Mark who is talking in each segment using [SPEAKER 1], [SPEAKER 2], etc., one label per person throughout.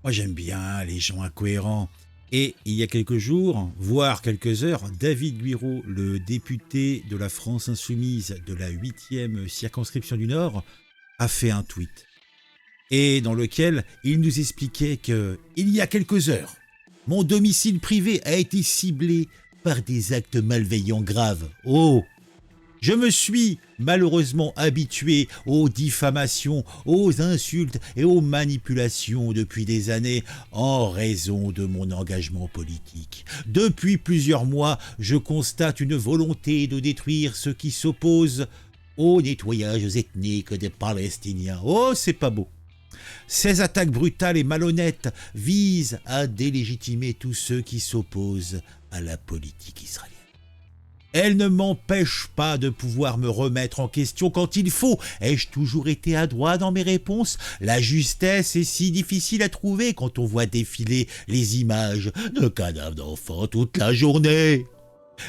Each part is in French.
[SPEAKER 1] Moi, j'aime bien les gens incohérents. Et il y a quelques jours, voire quelques heures, David Guiraud, le député de la France Insoumise de la 8e circonscription du Nord, a fait un tweet. Et dans lequel il nous expliquait que, il y a quelques heures, mon domicile privé a été ciblé par des actes malveillants graves. Oh! Je me suis malheureusement habitué aux diffamations, aux insultes et aux manipulations depuis des années en raison de mon engagement politique. Depuis plusieurs mois, je constate une volonté de détruire ceux qui s'opposent au nettoyage ethnique des Palestiniens. Oh, c'est pas beau. Ces attaques brutales et malhonnêtes visent à délégitimer tous ceux qui s'opposent à la politique israélienne. Elle ne m'empêche pas de pouvoir me remettre en question quand il faut. Ai-je toujours été adroit dans mes réponses? La justesse est si difficile à trouver quand on voit défiler les images de cadavres d'enfants toute la journée.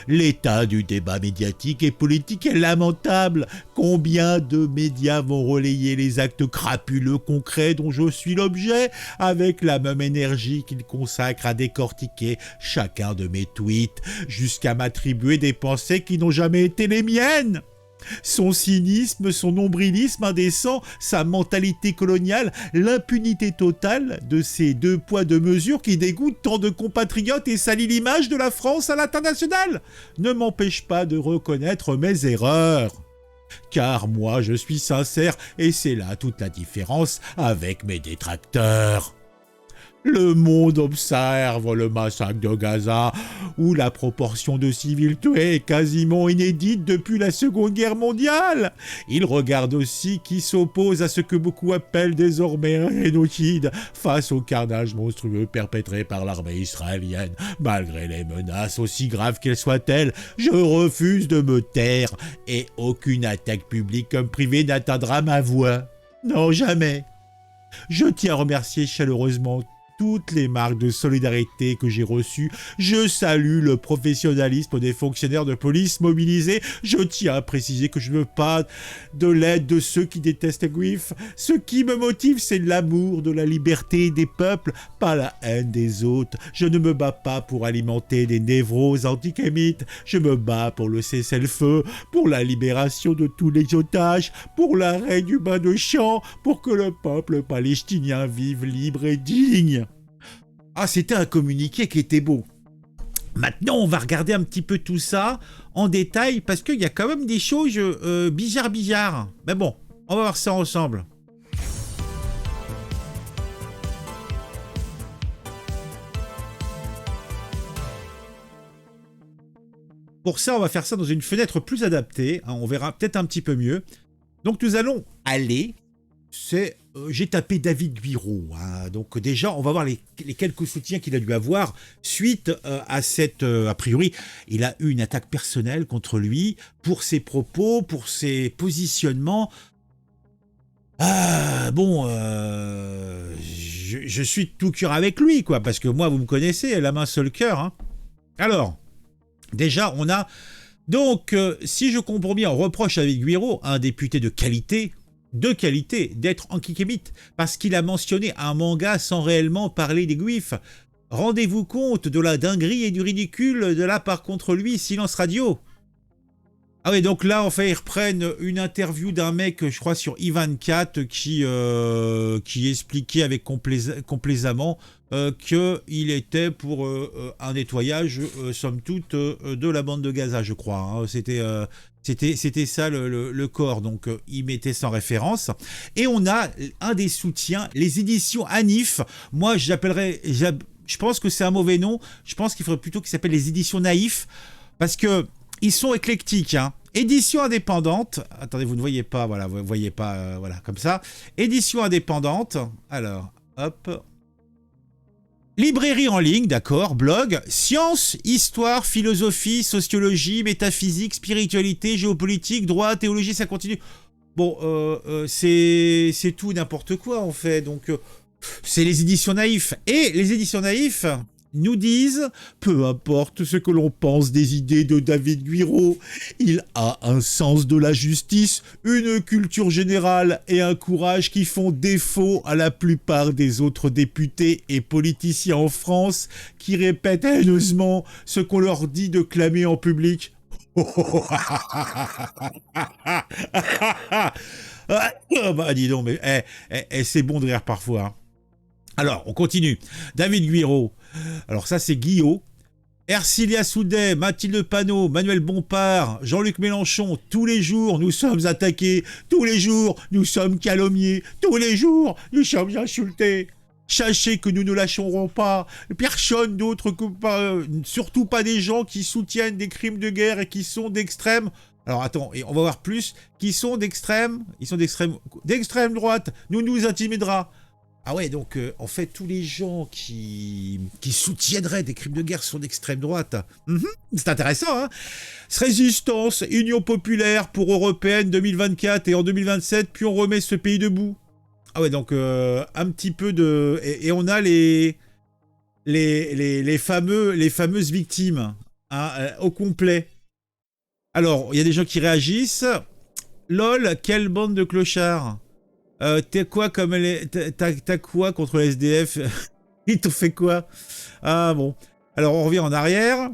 [SPEAKER 1] L'état du débat médiatique et politique est lamentable. Combien de médias vont relayer les actes crapuleux concrets dont je suis l'objet avec la même énergie qu'ils consacrent à décortiquer chacun de mes tweets jusqu'à m'attribuer des pensées qui n'ont jamais été les miennes? Son cynisme, son nombrilisme indécent, sa mentalité coloniale, l'impunité totale de ces deux poids deux mesures qui dégoûtent tant de compatriotes et salient l'image de la France à l'international ne m'empêche pas de reconnaître mes erreurs. Car moi je suis sincère et c'est là toute la différence avec mes détracteurs. Le monde observe le massacre de Gaza, où la proportion de civils tués est quasiment inédite depuis la Seconde Guerre mondiale. Il regarde aussi qui s'oppose à ce que beaucoup appellent désormais un génocide face au carnage monstrueux perpétré par l'armée israélienne. Malgré les menaces, aussi graves qu'elles soient-elles, je refuse de me taire et aucune attaque publique comme privée n'atteindra ma voix. Non, jamais. Je tiens à remercier chaleureusement toutes les marques de solidarité que j'ai reçues. Je salue le professionnalisme des fonctionnaires de police mobilisés. Je tiens à préciser que je ne veux pas de l'aide de ceux qui détestent les Juifs. Ce qui me motive, c'est l'amour de la liberté des peuples, pas la haine des autres. Je ne me bats pas pour alimenter des névroses antisémites. Je me bats pour le cessez-le-feu, pour la libération de tous les otages, pour l'arrêt du bain de sang, pour que le peuple palestinien vive libre et digne. Ah, c'était un communiqué qui était beau. Maintenant, on va regarder un petit peu tout ça en détail parce qu'il y a quand même des choses bizarres. Mais bon, on va voir ça ensemble. Pour ça, on va faire ça dans une fenêtre plus adaptée. Hein, on verra peut-être un petit peu mieux. Donc, nous allons aller... j'ai tapé David Guiraud. Hein. Donc déjà, on va voir les quelques soutiens qu'il a dû avoir suite à cette... a priori, il a eu une attaque personnelle contre lui pour ses propos, pour ses positionnements. Je suis de tout cœur avec lui, quoi, parce que moi, vous me connaissez, la main sur le cœur. Hein. Alors, déjà, on a... Donc, si je comprends bien, on reproche à David Guiraud, un député de qualité, d'être antisémite, parce qu'il a mentionné un manga sans réellement parler des Juifs. Rendez-vous compte de la dinguerie et du ridicule de là par contre lui, silence radio. Ah oui, donc là, en fait, ils reprennent une interview d'un mec, je crois, sur I24 qui expliquait avec complaisamment qu'il était pour un nettoyage, somme toute, de la bande de Gaza, je crois. Hein. C'était ça le corps, donc il mettait ça en référence. Et on a un des soutiens, les éditions Anif. Moi, je pense que c'est un mauvais nom. Je pense qu'il faudrait plutôt qu'ils s'appellent les éditions Naïfs, parce que ils sont éclectiques, hein. Édition indépendante. Attendez, vous ne voyez pas, voilà, vous ne voyez pas, voilà, comme ça. Édition indépendante. Alors, hop. Librairie en ligne, d'accord, blog, sciences, histoire, philosophie, sociologie, métaphysique, spiritualité, géopolitique, droit, théologie, ça continue. Bon, c'est tout n'importe quoi, en fait, donc c'est les éditions Naïfs. Et les éditions Naïfs nous disent, peu importe ce que l'on pense des idées de David Guiraud, il a un sens de la justice, une culture générale et un courage qui font défaut à la plupart des autres députés et politiciens en France qui répètent haineusement ce qu'on leur dit de clamer en public. Bah dis donc, mais c'est bon de rire parfois. Hein. Alors, on continue. David Guiraud. Alors ça, c'est Guillaume. Ercilia Soudet, Mathilde Panot, Manuel Bompard, Jean-Luc Mélenchon, tous les jours, nous sommes attaqués. Tous les jours, nous sommes calomniés. Tous les jours, nous sommes insultés. Sachez que nous ne lâcherons pas. Personne d'autre que pas, surtout pas des gens qui soutiennent des crimes de guerre et qui sont d'extrême. Alors attends, et on va voir plus. Qui sont d'extrême. Ils sont d'extrême droite. Nous intimidera. Ah ouais, donc en fait, tous les gens qui soutiendraient des crimes de guerre sont d'extrême droite. C'est intéressant, hein. Résistance, Union populaire pour Européenne 2024 et en 2027, puis on remet ce pays debout. Ah ouais, donc un petit peu de... Et on a les fameuses victimes hein, au complet. Alors, il y a des gens qui réagissent. LOL, quelle bande de clochards. T'as quoi comme t'as quoi contre les SDF? Ils t'ont fait quoi? Ah bon. Alors on revient en arrière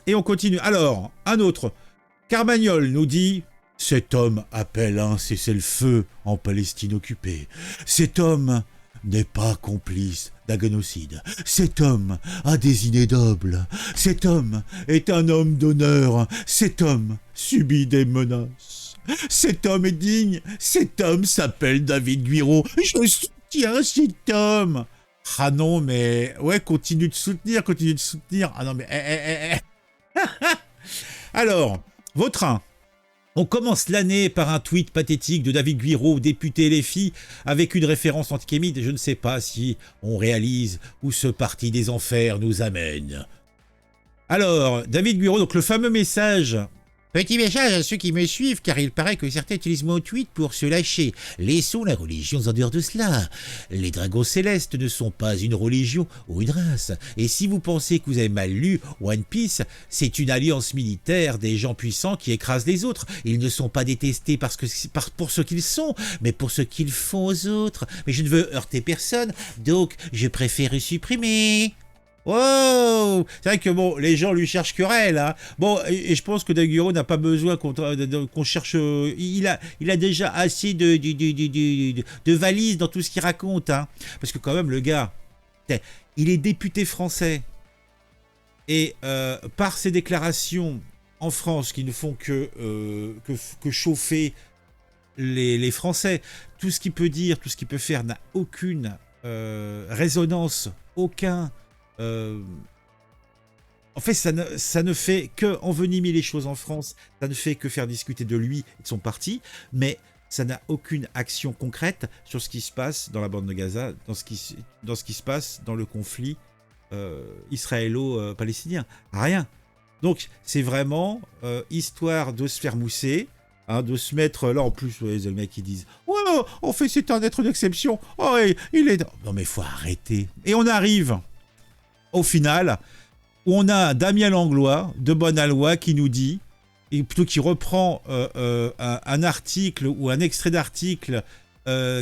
[SPEAKER 1] et on continue. Alors, un autre. Carmagnol nous dit: cet homme appelle un cessez-le-feu en Palestine occupée. Cet homme n'est pas complice d'un génocide. Cet homme a des idées nobles. Cet homme est un homme d'honneur. Cet homme subit des menaces. Cet homme est digne. Cet homme s'appelle David Guiraud. Je soutiens cet homme. Ah non, mais... Ouais, continue de soutenir. Ah non, mais... Alors, Vautrin. On commence l'année par un tweet pathétique de David Guiraud, député LFI, avec une référence antisémite. Je ne sais pas si on réalise où ce parti des enfers nous amène. Alors, David Guiraud, donc le fameux message... Petit message à ceux qui me suivent, car il paraît que certains utilisent mon tweet pour se lâcher. Laissons la religion en dehors de cela. Les dragons célestes ne sont pas une religion ou une race. Et si vous pensez que vous avez mal lu One Piece, c'est une alliance militaire des gens puissants qui écrasent les autres. Ils ne sont pas détestés pour ce qu'ils sont, mais pour ce qu'ils font aux autres. Mais je ne veux heurter personne, donc je préfère supprimer. Wow, c'est vrai que bon, les gens lui cherchent querelle. Hein. Bon, et je pense que David Guiraud n'a pas besoin qu'on cherche. Il a déjà assez de valises dans tout ce qu'il raconte. Hein. Parce que quand même, le gars, il est député français. Et par ses déclarations en France qui ne font que chauffer les Français, tout ce qu'il peut dire, tout ce qu'il peut faire n'a aucune résonance, aucun... En fait, ça ne fait que envenimer les choses en France, ça ne fait que faire discuter de lui et de son parti, mais ça n'a aucune action concrète sur ce qui se passe dans la bande de Gaza, dans ce qui se passe dans le conflit israélo-palestinien. Rien. Donc, c'est vraiment histoire de se faire mousser, hein, de se mettre là en plus, ouais, les mecs qui disent « Ouais, on fait c'est un être d'exception. Oh, il est... » Non mais faut arrêter. Et on arrive... Au final, on a Damien Langlois de Bonne-Aloi qui nous dit, et plutôt qui reprend un article ou un extrait d'article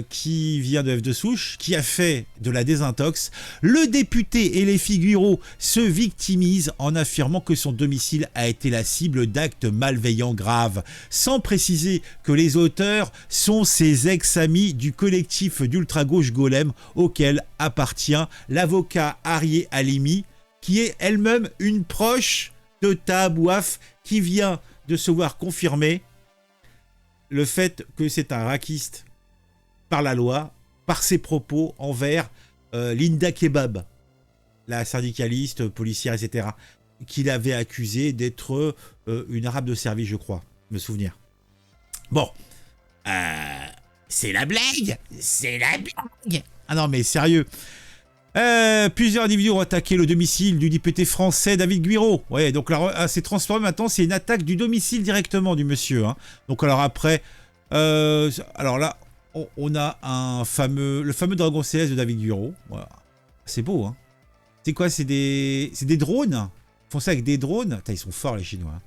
[SPEAKER 1] qui vient de F de Souche, qui a fait de la désintox. Le député LFI Guiraud se victimise en affirmant que son domicile a été la cible d'actes malveillants graves, sans préciser que les auteurs sont ses ex-amis du collectif d'ultra-gauche Golem auquel appartient l'avocat Arié Halimi, qui est elle-même une proche de Tahabouaf, qui vient de se voir confirmer le fait que c'est un raquiste par la loi, par ses propos envers Linda Kebab, la syndicaliste, policière, etc., qu'il avait accusé d'être une arabe de service, je crois, me souvenir. Bon, c'est la blague. Ah non, mais sérieux. Plusieurs individus ont attaqué le domicile du député français David Guiraud. Ouais, donc là, c'est transformé maintenant, c'est une attaque du domicile directement du monsieur. Hein. Donc alors après, alors là, on a le fameux dragon céleste de David Guiraud. Voilà. C'est beau, hein. C'est quoi? C'est des drones? Ils font ça avec des drones? Putain, ils sont forts les Chinois.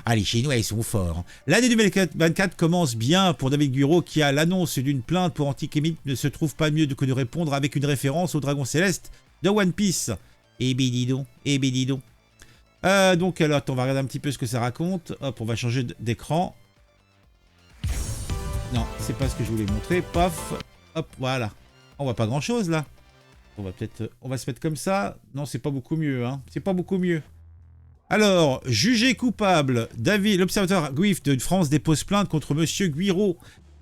[SPEAKER 1] Ah, les Chinois, ils sont forts. L'année 2024 commence bien pour David Guiraud qui, à l'annonce d'une plainte pour antisémite, ne se trouve pas mieux que de répondre avec une référence au dragon céleste de One Piece. Eh ben dis donc, eh ben dis donc. Donc alors, on va regarder un petit peu ce que ça raconte. Hop, on va changer d'écran. Non, c'est pas ce que je voulais montrer. Paf, hop, voilà. On voit pas grand chose là. On va se mettre comme ça. Non, c'est pas beaucoup mieux, hein. C'est pas beaucoup mieux. Alors, jugé coupable, David, l'observateur Guif de France dépose plainte contre Monsieur Guiraud,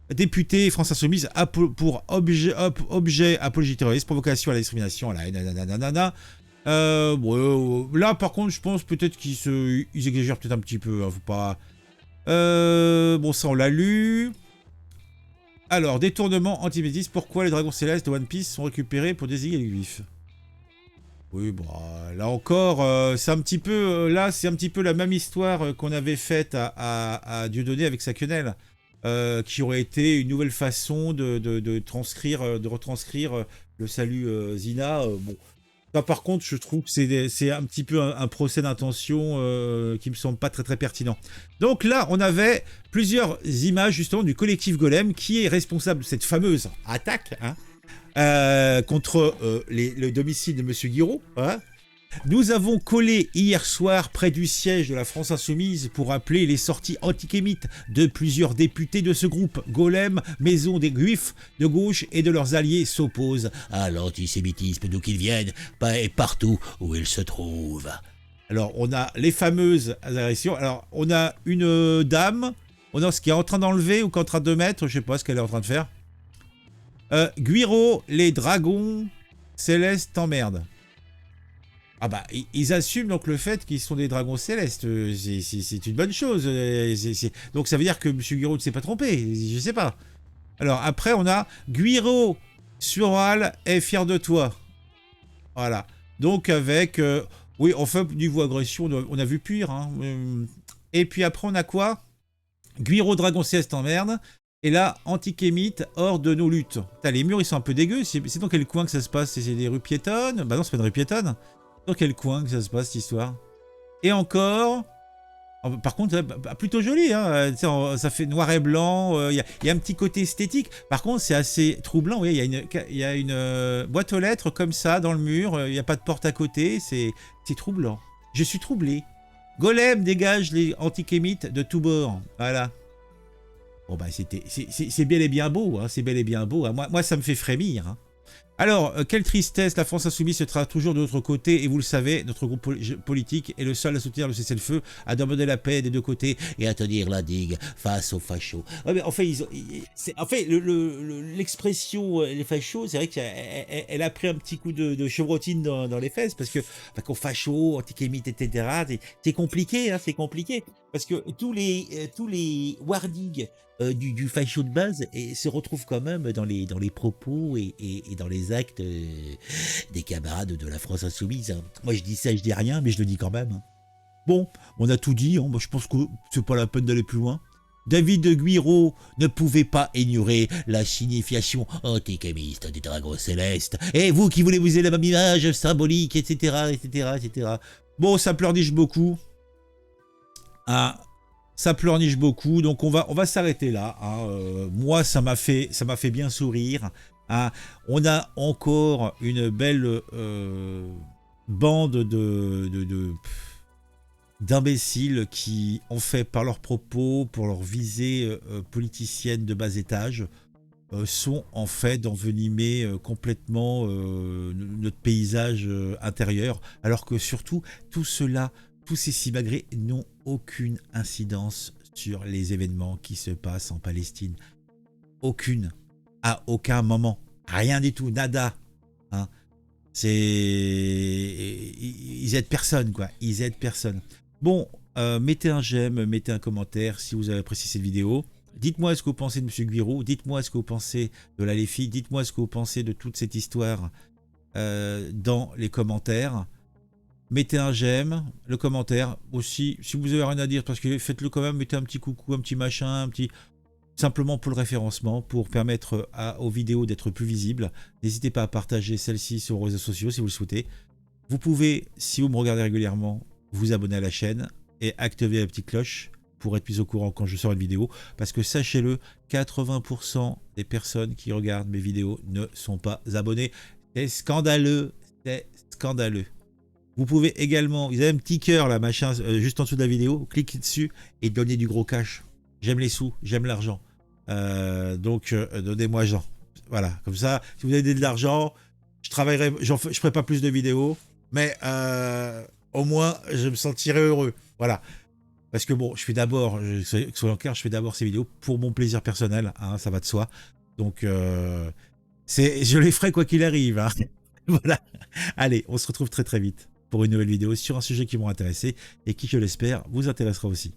[SPEAKER 1] député France Insoumise, pour objet apologie terroriste, provocation à la discrimination, à la haine, nanana. Là, par contre, je pense peut-être qu'ils exagèrent peut-être un petit peu. Hein, faut pas. Bon, ça, on l'a lu. Alors, détournement antisémitisme. Pourquoi les dragons célestes de One Piece sont récupérés pour désigner les juifs? Oui, bon, là encore, c'est un petit peu, là, c'est un petit peu la même histoire qu'on avait faite à Dieudonné avec sa quenelle, qui aurait été une nouvelle façon de transcrire, de retranscrire le salut Zina. Bon, ça, par contre, je trouve que c'est un petit peu un procès d'intention qui me semble pas très très pertinent. Donc là, on avait plusieurs images justement du collectif Golem qui est responsable de cette fameuse attaque, hein, contre le domicile de Monsieur Guiraud. Hein. Nous avons collé hier soir près du siège de la France Insoumise pour appeler les sorties antisémites de plusieurs députés de ce groupe. Golem, Maison des Juifs de gauche et de leurs alliés s'opposent à l'antisémitisme d'où qu'ils viennent et partout où ils se trouvent. Alors on a les fameuses agressions. Alors on a une dame, on a ce qui est en train d'enlever ou qui est en train de mettre, je sais pas ce qu'elle est en train de faire. Guiraud, les dragons célestes t'emmerdent. Ah bah, ils assument donc le fait qu'ils sont des dragons célestes. C'est une bonne chose. Donc ça veut dire que M. Guiraud ne s'est pas trompé. Je sais pas. Alors après, on a Guiraud, Sural est fier de toi. Voilà. Donc avec... oui, enfin, niveau agression, on a vu pire. Hein. Et puis après, on a quoi? Guiraud, dragon céleste t'emmerde. Et là, antisémite, hors de nos luttes. Putain, les murs, ils sont un peu dégueux. C'est dans quel coin que ça se passe? C'est des rues piétonnes? Bah non, c'est pas une rue piétonne. Dans quel coin que ça se passe, cette histoire? Et encore... Par contre, plutôt joli. Hein, ça fait noir et blanc. Il y a un petit côté esthétique. Par contre, c'est assez troublant. Il y a une boîte aux lettres comme ça dans le mur. Il n'y a pas de porte à côté. C'est troublant. Je suis troublé. Golem dégage les antisémites de tous bords. Voilà. Bon bah c'est bel et bien beau, hein, c'est bel et bien beau. Hein. Moi ça me fait frémir. Hein. Alors, quelle tristesse, la France Insoumise se sera toujours de notre côté, et vous le savez, notre groupe politique est le seul à soutenir le cessez-le-feu, à demander la paix des deux côtés et à tenir la digue face aux fachos. Ouais, mais en fait, l'expression les fachos, c'est vrai qu'elle a pris un petit coup de chevrotine dans les fesses, parce que qu'aux fachos, antisémites, etc., c'est compliqué, hein, c'est compliqué, parce que tous les wardings du facho de base se retrouvent quand même dans les propos et dans les actes des camarades de la France Insoumise. Hein. Moi je dis ça, je dis rien, mais je le dis quand même. Hein. Bon, on a tout dit, hein. Moi je pense que c'est pas la peine d'aller plus loin. David Guiraud ne pouvait pas ignorer la signification antisémite des dragons célestes. Et vous qui voulez vous aider la même image symbolique, etc., etc., etc. Bon, ça pleurniche beaucoup. Ah, ça pleurniche beaucoup, donc on va s'arrêter là. Hein. Moi, ça m'a fait bien sourire. Hein. On a encore une belle bande d'imbéciles qui, en fait, par leurs propos, pour leur visée politicienne de bas étage, sont en fait d'envenimer complètement notre paysage intérieur, alors que surtout, tout cela, tous ces simagrées n'ont aucune incidence sur les événements qui se passent en Palestine. Aucune. À aucun moment. Rien du tout. Nada. Hein. Ils aident personne, quoi. Ils aident personne. Bon, mettez un j'aime, mettez un commentaire si vous avez apprécié cette vidéo. Dites-moi ce que vous pensez de M. Guiraud. Dites-moi ce que vous pensez de la LFI. Dites-moi ce que vous pensez de toute cette histoire dans les commentaires. Mettez un j'aime, le commentaire aussi, si vous avez rien à dire, parce que faites-le quand même, mettez un petit coucou, un petit machin, simplement pour le référencement, pour permettre aux vidéos d'être plus visibles. N'hésitez pas à partager celle-ci sur vos réseaux sociaux si vous le souhaitez. Vous pouvez, si vous me regardez régulièrement, vous abonner à la chaîne et activer la petite cloche pour être plus au courant quand je sors une vidéo. Parce que sachez-le, 80% des personnes qui regardent mes vidéos ne sont pas abonnées. C'est scandaleux, c'est scandaleux. Vous pouvez également, vous avez un petit cœur là, machin, juste en dessous de la vidéo, cliquez dessus et donnez du gros cash. J'aime les sous, j'aime l'argent. Donc donnez-moi Jean. Voilà, comme ça, si vous avez de l'argent, je travaillerai, je ferai pas plus de vidéos, mais au moins je me sentirai heureux. Voilà. Parce que bon, je fais d'abord, soyons clairs, je fais d'abord ces vidéos pour mon plaisir personnel, hein, ça va de soi. Donc je les ferai quoi qu'il arrive. Hein. Voilà. Allez, on se retrouve très très vite pour une nouvelle vidéo sur un sujet qui m'ont intéressé et qui, je l'espère, vous intéressera aussi.